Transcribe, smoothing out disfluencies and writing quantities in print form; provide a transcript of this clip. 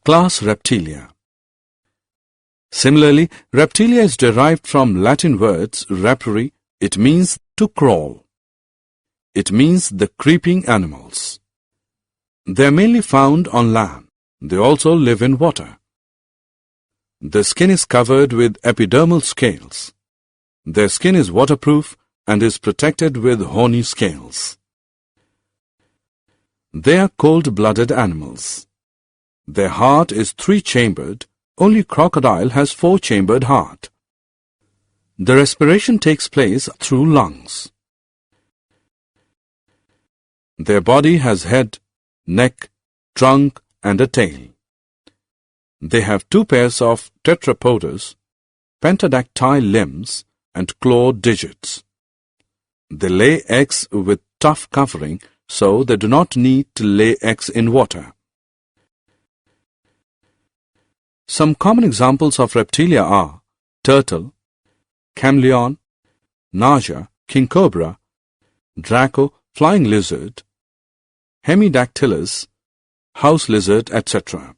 Class Reptilia. Similarly, Reptilia is derived from Latin words repere. It means to crawl. It means the creeping animals. They are mainly found on land. They also live in water. Their skin is covered with epidermal scales. Their skin is waterproof and is protected with horny scales. They are cold-blooded animals. Their heart is 3-chambered. Only crocodile has 4-chambered heart. The respiration takes place through lungs. Their body has head, neck, trunk and a tail. They have 2 pairs of tetrapodous, pentadactyl limbs and clawed digits. They lay eggs with tough covering, so they do not need to lay eggs in water. Some common examples of reptilia are turtle, chameleon, naja, king cobra, draco, flying lizard, hemidactylus, house lizard, etc.